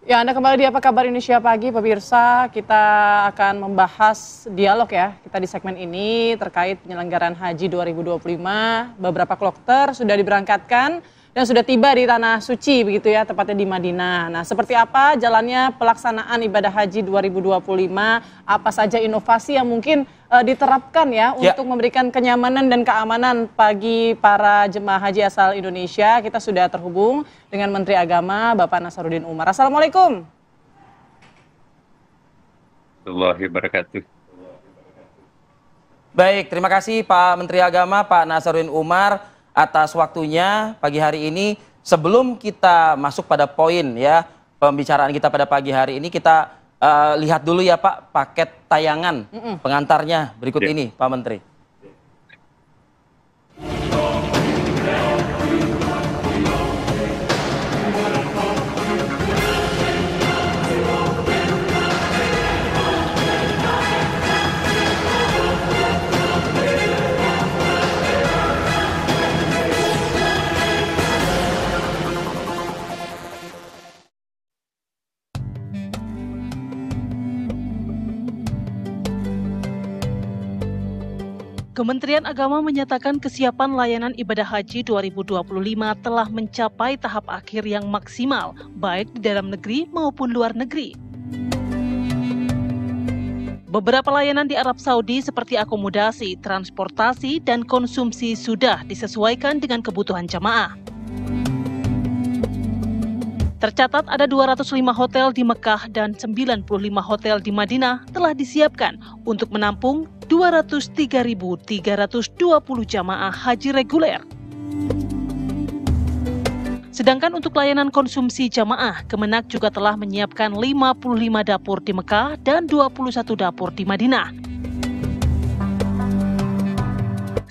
Ya, Anda kembali di Apa Kabar Indonesia Pagi, pemirsa. Kita akan membahas dialog ya, kita di segmen ini terkait penyelenggaraan Haji 2025. Beberapa kloter sudah diberangkatkan dan sudah tiba di Tanah Suci, begitu ya, tepatnya di Madinah. Nah, seperti apa jalannya pelaksanaan ibadah Haji 2025? Apa saja inovasi yang mungkin diterapkan ya untuk memberikan kenyamanan dan keamanan bagi para jemaah haji asal Indonesia? Kita sudah terhubung dengan Menteri Agama Bapak Nasaruddin Umar. Assalamualaikum. Warahmatullahi wabarakatuh. Baik, terima kasih Pak Menteri Agama, Pak Nasaruddin Umar atas waktunya pagi hari ini. Sebelum kita masuk pada poin ya pembicaraan kita pada pagi hari ini, kita lihat dulu ya Pak paket tayangan pengantarnya berikut ini Pak Menteri. Kementerian Agama menyatakan kesiapan layanan ibadah haji 2025 telah mencapai tahap akhir yang maksimal, baik di dalam negeri maupun luar negeri. Beberapa layanan di Arab Saudi seperti akomodasi, transportasi, dan konsumsi sudah disesuaikan dengan kebutuhan jamaah. Tercatat ada 205 hotel di Mekah dan 95 hotel di Madinah telah disiapkan untuk menampung 203.320 jamaah haji reguler. Sedangkan untuk layanan konsumsi jamaah, Kemenak juga telah menyiapkan 55 dapur di Mekah dan 21 dapur di Madinah.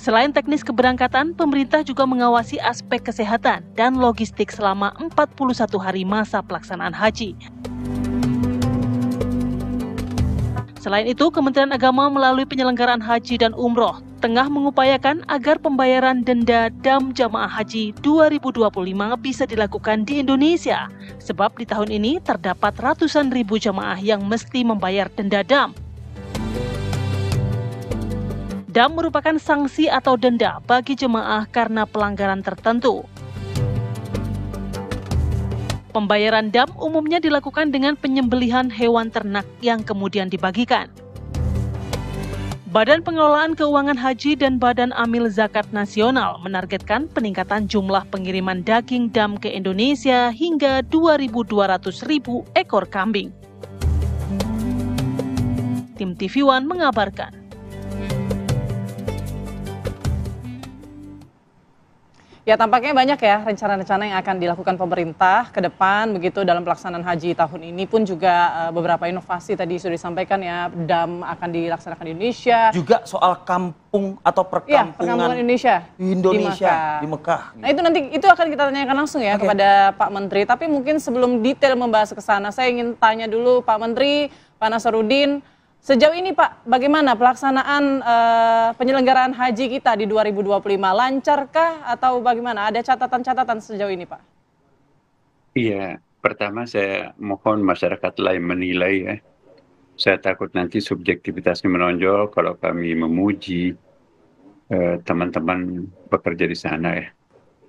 Selain teknis keberangkatan, pemerintah juga mengawasi aspek kesehatan dan logistik selama 41 hari masa pelaksanaan haji. Selain itu, Kementerian Agama melalui penyelenggaraan haji dan umroh tengah mengupayakan agar pembayaran denda dam jamaah haji 2025 bisa dilakukan di Indonesia. Sebab di tahun ini terdapat ratusan ribu jamaah yang mesti membayar denda dam. Dam merupakan sanksi atau denda bagi jemaah karena pelanggaran tertentu. Pembayaran dam umumnya dilakukan dengan penyembelihan hewan ternak yang kemudian dibagikan. Badan Pengelolaan Keuangan Haji dan Badan Amil Zakat Nasional menargetkan peningkatan jumlah pengiriman daging dam ke Indonesia hingga 2.200.000 ekor kambing. Tim TV One mengabarkan. Ya, tampaknya banyak ya rencana-rencana yang akan dilakukan pemerintah ke depan begitu dalam pelaksanaan haji tahun ini pun juga beberapa inovasi tadi sudah disampaikan ya, dam akan dilaksanakan di Indonesia. Juga soal kampung atau perkampungan Indonesia di Mekah. Nah, itu nanti itu akan kita tanyakan langsung ya kepada Pak Menteri. Tapi mungkin sebelum detail membahas ke sana, saya ingin tanya dulu Pak Menteri, Pak Nasaruddin. Sejauh ini Pak, bagaimana pelaksanaan penyelenggaraan haji kita di 2025? Lancarkah atau bagaimana? Ada catatan-catatan sejauh ini Pak? Iya, pertama saya mohon masyarakat lain menilai ya. Saya takut nanti subjektivitasnya menonjol kalau kami memuji teman-teman bekerja di sana ya.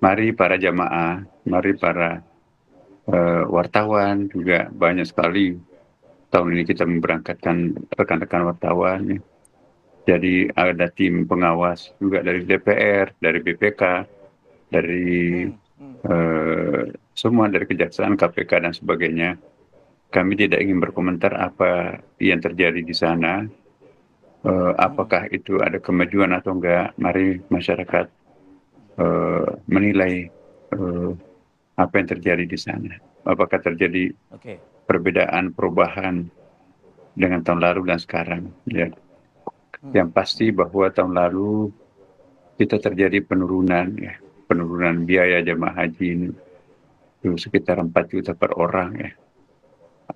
Mari para jamaah, mari para wartawan juga banyak sekali. Tahun ini kita memberangkatkan rekan-rekan wartawan. Ya. Jadi ada tim pengawas juga dari DPR, dari BPK, dari semua dari Kejaksaan, KPK dan sebagainya. Kami tidak ingin berkomentar apa yang terjadi di sana. Apakah itu ada kemajuan atau enggak. Mari masyarakat menilai apa yang terjadi di sana. Apakah terjadi perbedaan, perubahan dengan tahun lalu dan sekarang. Ya. Yang pasti bahwa tahun lalu kita terjadi penurunan biaya jemaah haji ini itu sekitar 4 juta per orang ya.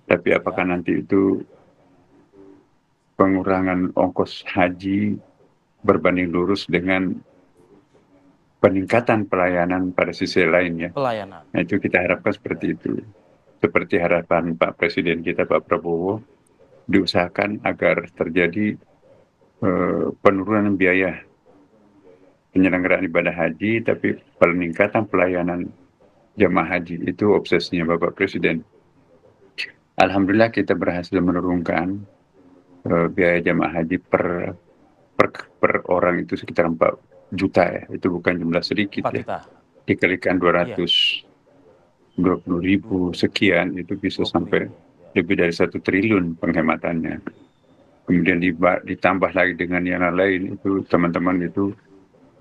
Tapi apakah nanti itu pengurangan ongkos haji berbanding lurus dengan peningkatan pelayanan pada sisi lainnya? Pelayanan. Nah, itu kita harapkan seperti itu. seperti harapan Pak Presiden kita Pak Prabowo, diusahakan agar terjadi penurunan biaya penyelenggaraan ibadah haji, tapi peningkatan pelayanan jemaah haji itu obsesinya Bapak Presiden. Alhamdulillah kita berhasil menurunkan biaya jemaah haji per orang itu sekitar 4 juta ya. Itu bukan jumlah sedikit ya. Dikalikan 220.000 sekian, itu bisa sampai lebih dari 1 triliun penghematannya. Kemudian ditambah lagi dengan yang lain, itu teman-teman itu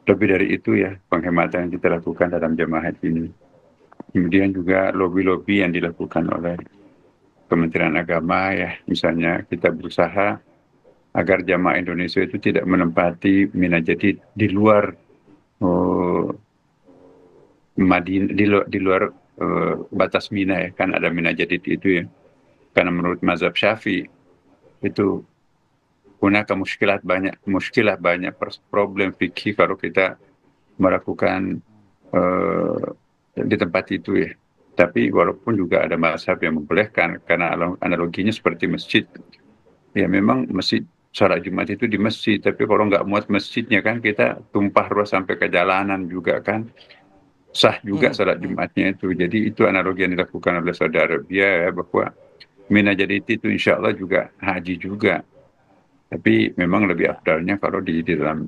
lebih dari itu ya penghematan yang kita lakukan dalam jemaah haji ini. Kemudian juga lobby-lobby yang dilakukan oleh Kementerian Agama ya, misalnya kita berusaha agar jamaah Indonesia itu tidak menempati Mina Jadid di luar di luar batas Mina ya, kan ada Mina Jadid itu ya. Karena menurut mazhab Syafi'i itu muskilah banyak problem fikih kalau kita melakukan di tempat itu ya. Tapi walaupun juga ada mazhab yang membolehkan, karena analoginya seperti masjid. Ya memang masjid, sholat Jumat itu di masjid, tapi kalau nggak muat masjidnya kan kita tumpah ruah sampai ke jalanan juga kan. Sah juga sholat Jumatnya itu. Jadi itu analogi yang dilakukan oleh Saudi Arabia ya, bahwa Mina Jadid itu insya Allah juga haji juga. Tapi memang lebih afdalnya kalau di dalam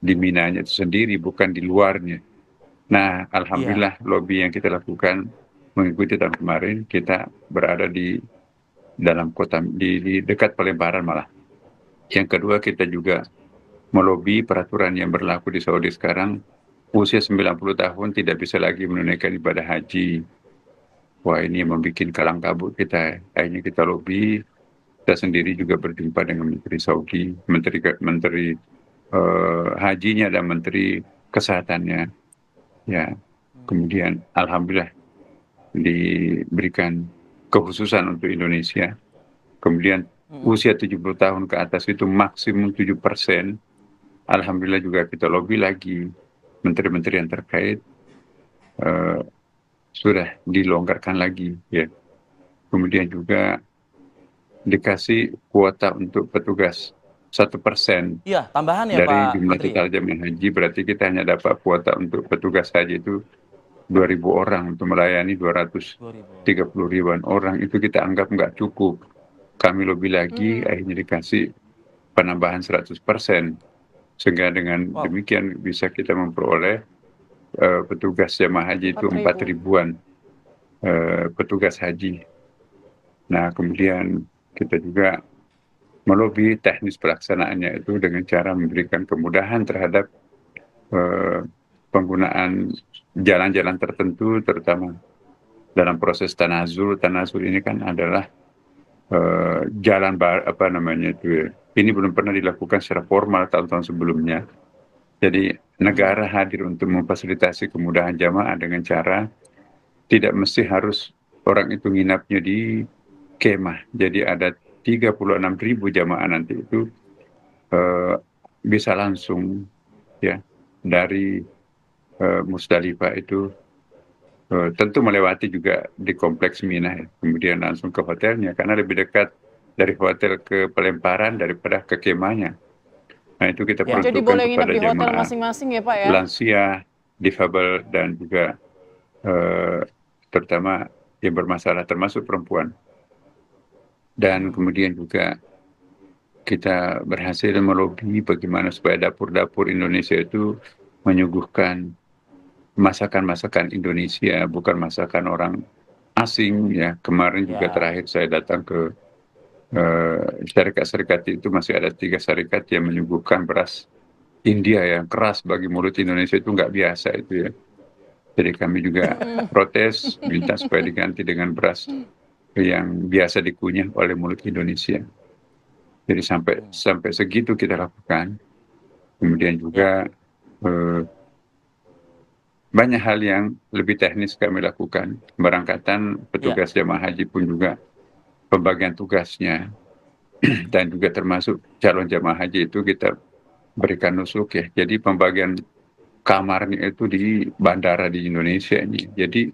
di Minanya itu sendiri, bukan di luarnya. Nah, alhamdulillah lobby yang kita lakukan mengikuti tahun kemarin, kita berada di dalam kota, di dekat Palembang malah. Yang kedua, kita juga melobi peraturan yang berlaku di Saudi sekarang, usia 90 tahun tidak bisa lagi menunaikan ibadah haji. Wah, ini yang membuat kalang kabut kita. Akhirnya kita lobi, kita sendiri juga berjumpa dengan Menteri Saudi, Menteri hajinya dan Menteri Kesehatannya. Ya, kemudian alhamdulillah diberikan kekhususan untuk Indonesia. Kemudian usia 70 tahun ke atas itu maksimum 7%. Alhamdulillah juga kita lobby lagi menteri-menteri yang terkait sudah dilonggarkan lagi ya. Kemudian juga dikasih kuota untuk petugas 1%. Iya, tambahan ya dari Pak jumlah Menteri. total jemaah haji, berarti kita hanya dapat kuota untuk petugas haji itu 2.000 orang untuk melayani 230 ribuan orang. Itu kita anggap nggak cukup. Kami lebih lagi, akhirnya dikasih penambahan 100%. Sehingga dengan demikian bisa kita memperoleh petugas jemaah haji itu 4 ribuan petugas haji. Nah, kemudian kita juga melobi teknis pelaksanaannya itu dengan cara memberikan kemudahan terhadap penggunaan jalan-jalan tertentu, terutama dalam proses tanazul. Tanazul ini kan adalah jalan ini belum pernah dilakukan secara formal tahun-tahun sebelumnya. Jadi negara hadir untuk memfasilitasi kemudahan jamaah dengan cara tidak mesti harus orang itu nginapnya di kemah. Jadi ada 36.000 jamaah nanti itu bisa langsung ya dari Musdalifah itu tentu melewati juga di kompleks Mina ya. Kemudian langsung ke hotelnya karena lebih dekat dari hotel ke Pelemparan daripada ke kemahnya. Nah itu kita peruntukkan jadi boleh nginep kepada di hotel jamaah masing-masing ya Pak ya? lansia, difabel dan juga terutama yang bermasalah termasuk perempuan. Dan kemudian juga kita berhasil melobi bagaimana supaya dapur-dapur Indonesia itu menyuguhkan masakan-masakan Indonesia, bukan masakan orang asing ya. Kemarin juga terakhir saya datang ke syarikat-syarikat itu, masih ada 3 syarikat yang menyuguhkan beras India yang keras bagi mulut Indonesia, itu nggak biasa itu ya. Jadi kami juga protes, minta supaya diganti dengan beras yang biasa dikunyah oleh mulut Indonesia. Jadi sampai segitu kita lakukan. Kemudian juga banyak hal yang lebih teknis kami lakukan. Berangkatan petugas jemaah haji pun juga pembagian tugasnya dan juga termasuk calon jemaah haji itu kita berikan nusuk ya. Jadi pembagian kamarnya itu di bandara di Indonesia ini. Jadi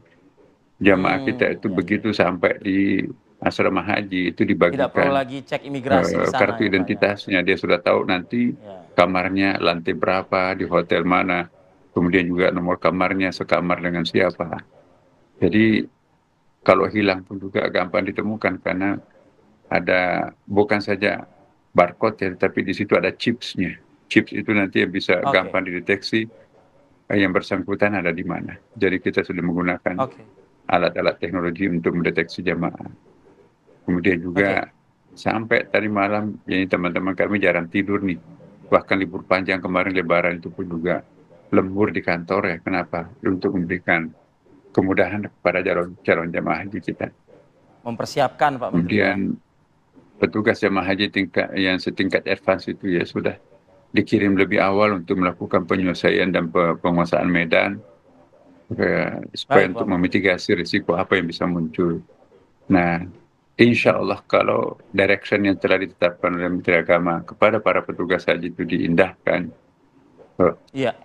Jamaah kita itu begitu sampai di asrama haji itu dibagikan. Tidak perlu lagi cek imigrasi di sana, kartu ya, Pak, identitasnya, dia sudah tahu nanti kamarnya lantai berapa, di hotel mana, kemudian juga nomor kamarnya sekamar dengan siapa. Jadi kalau hilang pun juga gampang ditemukan karena ada bukan saja barcode ya, tapi di situ ada chipsnya. Chips itu nanti yang bisa gampang dideteksi yang bersangkutan ada di mana. Jadi kita sudah menggunakan alat-alat teknologi untuk mendeteksi jamaah. Kemudian juga sampai tadi malam, jadi teman-teman kami jarang tidur nih. Bahkan libur panjang kemarin Lebaran itu pun juga lembur di kantor ya. Kenapa? Untuk memberikan kemudahan kepada calon jamaah haji kita. Mempersiapkan Pak Menteri. Kemudian petugas jamaah haji yang setingkat advance itu ya sudah dikirim lebih awal untuk melakukan penyelesaian dan penguasaan medan supaya untuk memitigasi risiko apa yang bisa muncul. Nah, insya Allah kalau direction yang telah ditetapkan oleh Menteri Agama kepada para petugas haji itu diindahkan,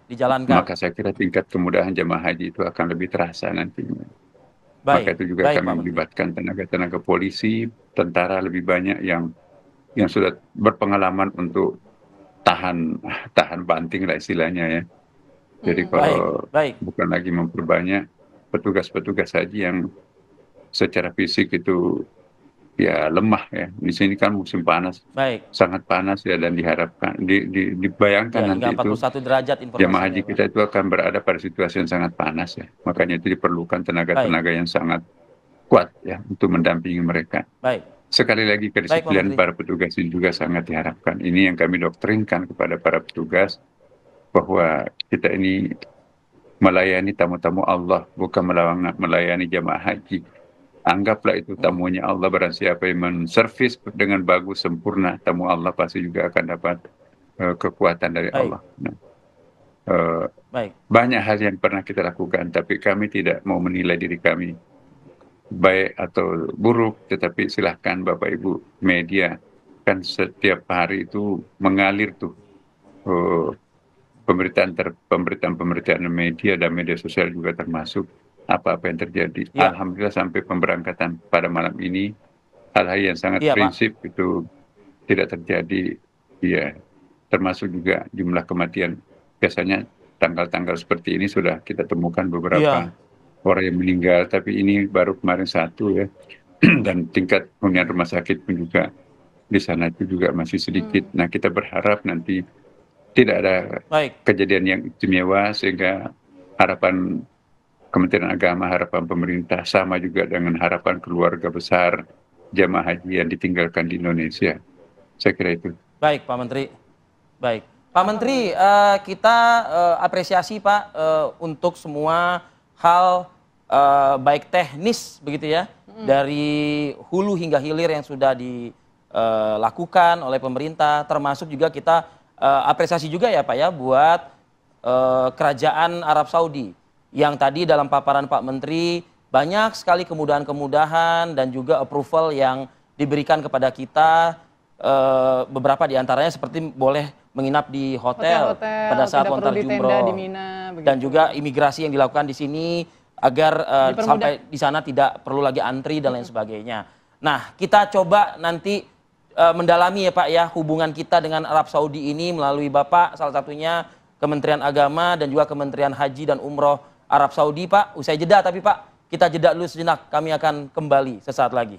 dijalankan, maka saya kira tingkat kemudahan jamaah haji itu akan lebih terasa nantinya. Maka itu juga kami melibatkan tenaga-tenaga polisi, tentara lebih banyak yang sudah berpengalaman untuk tahan banting lah istilahnya ya. Jadi kalau bukan lagi memperbanyak petugas-petugas haji yang secara fisik itu ya lemah ya. Di sini kan musim panas, sangat panas ya, dan diharapkan dibayangkan nanti itu jamaah haji kita itu akan berada pada situasi yang sangat panas ya. Makanya itu diperlukan tenaga-tenaga yang sangat kuat ya untuk mendampingi mereka. Sekali lagi kedisiplinan para petugas ini juga sangat diharapkan. Ini yang kami doktrinkan kepada para petugas, bahwa kita ini melayani tamu-tamu Allah, bukan melayani jamaah haji. Anggaplah itu tamunya Allah, barang siapa yang menservis dengan bagus, sempurna, tamu Allah pasti juga akan dapat kekuatan dari Allah. Nah, banyak hal yang pernah kita lakukan, tapi kami tidak mau menilai diri kami baik atau buruk, tetapi silahkan Bapak Ibu media, kan setiap hari itu mengalir tuh pemberitaan media dan media sosial juga termasuk apa-apa yang terjadi. Alhamdulillah sampai pemberangkatan pada malam ini hal-hal yang sangat prinsip itu tidak terjadi. Ya, termasuk juga jumlah kematian. Biasanya tanggal-tanggal seperti ini sudah kita temukan beberapa orang yang meninggal, tapi ini baru kemarin 1 ya. Dan tingkat hunian rumah sakit pun juga di sana itu juga masih sedikit. Nah, kita berharap nanti tidak ada kejadian yang istimewa, sehingga harapan Kementerian Agama, harapan pemerintah sama juga dengan harapan keluarga besar jamaah haji yang ditinggalkan di Indonesia. Saya kira itu. Baik, Pak Menteri. Baik, Pak Menteri, kita apresiasi Pak untuk semua hal baik teknis begitu ya, dari hulu hingga hilir yang sudah dilakukan oleh pemerintah, termasuk juga kita apresiasi juga ya Pak ya buat kerajaan Arab Saudi yang tadi dalam paparan Pak Menteri banyak sekali kemudahan-kemudahan dan juga approval yang diberikan kepada kita, beberapa diantaranya seperti boleh menginap di hotel pada saat lontar jumroh, dan juga imigrasi yang dilakukan di sini agar sampai di sana tidak perlu lagi antri dan lain sebagainya. Nah, kita coba nanti mendalami ya Pak ya hubungan kita dengan Arab Saudi ini melalui Bapak, salah satunya Kementerian Agama dan juga Kementerian Haji dan Umroh Arab Saudi Pak. Usai jeda tapi Pak, kita jeda dulu sejenak, kami akan kembali sesaat lagi.